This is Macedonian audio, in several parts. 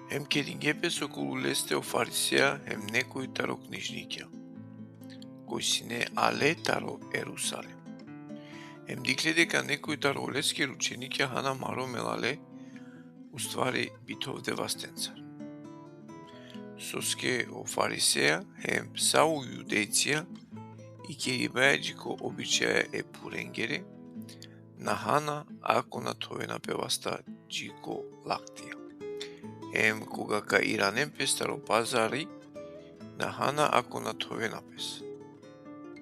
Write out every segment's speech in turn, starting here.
Ем кедингепес околу лесте о фарисеја, ем некои тарокнижниќа, кои си не але таро Ерусалим. Ем дикле дека некои таролески ручениќа хана маро мелале, уствари битов девастенцар. Соске о фарисеја, ем сау јудејција, и ке ги бајаджико обичаја е пуренгери, на хана ако на товена певаста джико лактија. Ем кога ка иранен пестаро пазари, на хана ако на товена пес.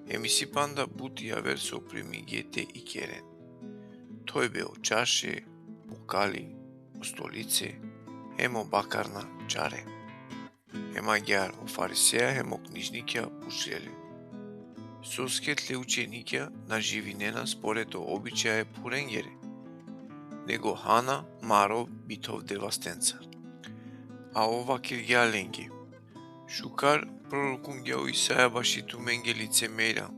Еми си панда бути јавер со примигете и керен. Тој бе о чаше, бокали, о столице, емо бакарна чаре. Ема гјар о фарисеја, емо книжниќа пушлеле. Соскетле учениќа на живинена според о обичај пуренгере, него хана маро битов девастенцар. А ова киргја ленги. Шукар пророкун гјао Исаја башиту менге лицемера,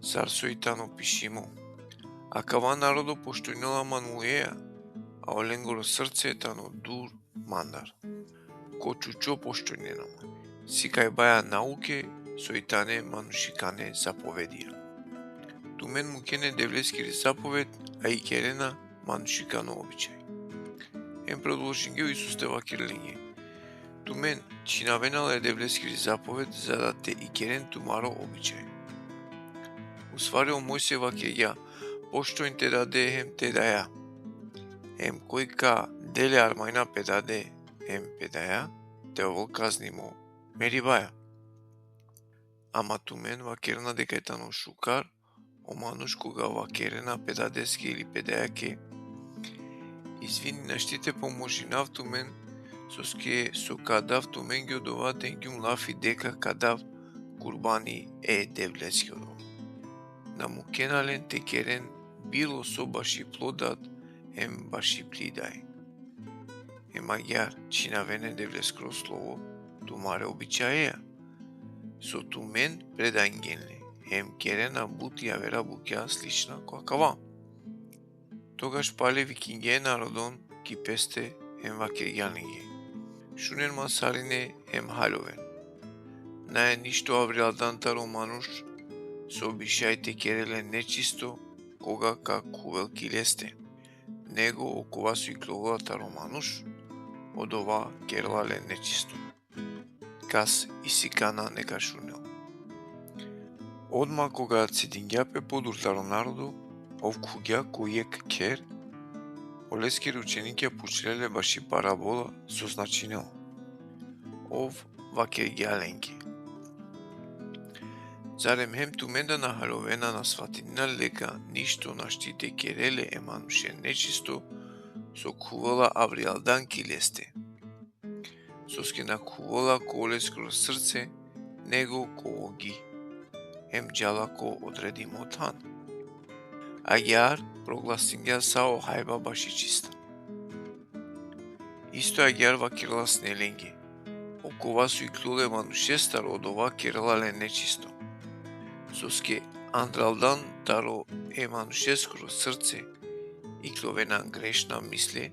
сар соитано пишимо. А кава народо поштојнела мануеја, а оленгоро срце тано дур мандар. Ко чучо поштојненама. Сикај баја науке, соитане манушикане заповедија. Тумен му кене девлескири заповед, а и керена манушикано обичај. Ем продолжин гео Исус те вакирлиње. Тумен чинавенале девлескири заповед, за да те и керен тумаро обичај. Усварио Мојсе вакеја, поштојн те даде хем те даја. Ем кој ка деле армајна педаде ем педаја, те овол казнимо мерибаја. Ама тумен вакерна дека е тано шукар, омануш кога вакерена педадески или педајаке. Извини наштите поможинав тумен, соске со кадав тумен ги одова тенгјум лафи дека кадав курбани е девлески одова. На мукенален текерен било со баши плодат, ем баши плидај. Ема јар чинавене девлескро слово, тумаре обичаја. Со тумен предањгенле, ем керена бути јавера букја слична која кава. Тогаш пале викинге народон ки песте ем вакергјанинге. Шунен масарине ем халјовен. Нај ништо авриалдантаро мануш, со обишајте кереле нечисто, кога ка кувелки лесте. Него окова со и кловатаро мануш, од ова керелале нечисто. Кас и сикана нека шунел. Одма кога цедингјапе подуртаро народу, ов куѓа кој ек кер, олески ручениќа пучлеле баши парабола со значинел. Ов вакергјаленки. Зарем хем туменда на халовена на сватинина лека ништо наштите кереле емануше нечисто, со кувала авриалданки лесте. Соске на кувала колес кроз срце, него ко ги. Ем джалако одредим отан. А јар прогласингја сао хајба баши чиста. Исто јар вакирала снеленги. Окова су и клюле манушестар од ова кералале нечисто. Соске андралдан таро е манушест кроз срце и кловена грешна мисле,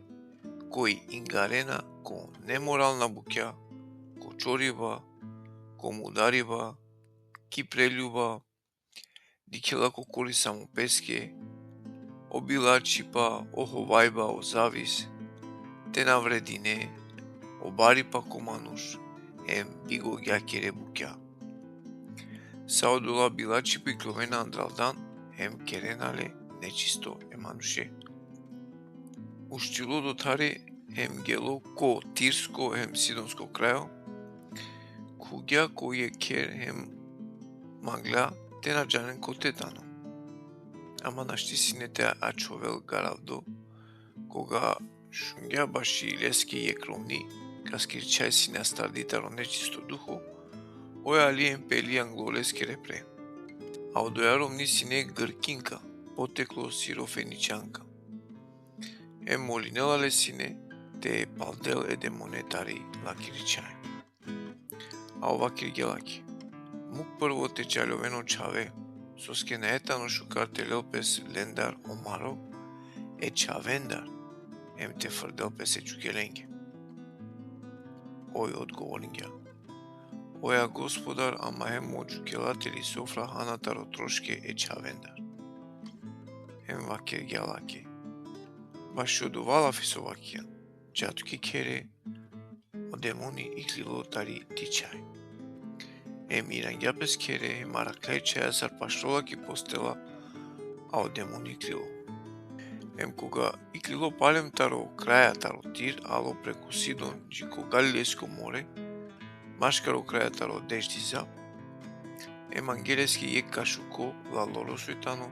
кој ингарена ко неморална букја, ко чориба, ко мудариба, ки прелюба, дикела ко коли само песке, обилачипа, оховајба, о завис, те навредине, обарипа ко мануш, ем биго јакере букја. Саодола билачипа и кловена андралдан, ем керенале нечисто емануше. Уштило дотаре ем гело ко Тирско ем Сидонско крајо, куѓа кој е кер ем магла те наджанен ко тетано. Ама нашти синете ачовел гаравдо, кога шунгја баши лески екровни, каскирчај си на стардитаро нечисто духо, оја ли ем пели англолески репре. А одојаром ни сине гркинка, потекло сирофеничанка. Ем молинела лесине, те палдел еде монетари лакиричај. А ова киргелаки. Мук прво те чалјовено чаве, соске на етано шукар телел пес лендар омаро, е чавендар, ем те фрдел пес е чукеленге. Ој одговориња. Оја господар, ама ем моџукелатели софра ханатаро трошке чавендар. Ем вакер гјалаке. Баш одувала фисовакија. Джатуки кере, одемони иклило тари тичај. Ем иранѓапес кере, ем араклај чајасар паштолаки постела, а одемони иклило. Ем кога иклило палем таро краја таро тир, ало преку Сидон, джико Галилејско море, машкаро краја таро дештиза, ем ангелески јек кашуко, лалоро суетано,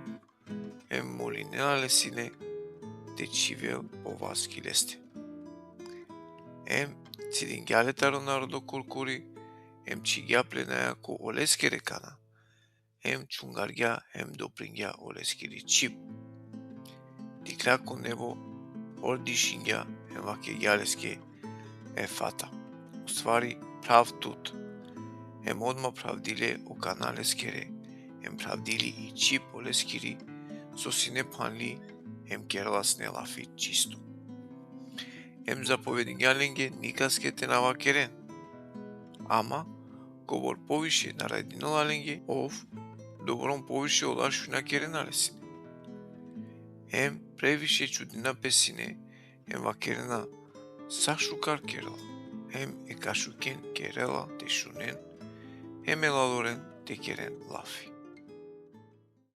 ем молинела лесине, те чивел оваски лесте. Ем цидингјалетаро народо колкори, ем чигјапленаја ко олески рекана, ем чунгарѓа, ем допрингја олескири чип. Диклако небо, ордишингја, ем ваке јалеске фата. Уствари, прав тут. Ем одма правдиле оканалескере, ем правдили и чип олескири, со сине панли, ем керлас не лафи чисто. Ем заповедињаленге никаске те навакерен. Ама, говор повише нарадиноладенге, ов, добром повише олашу на кереналесине. Ем превише чудина песине, ем вакерена сашукар керела, ем екашукен керела те шунен, ем елалорен те керен лафи.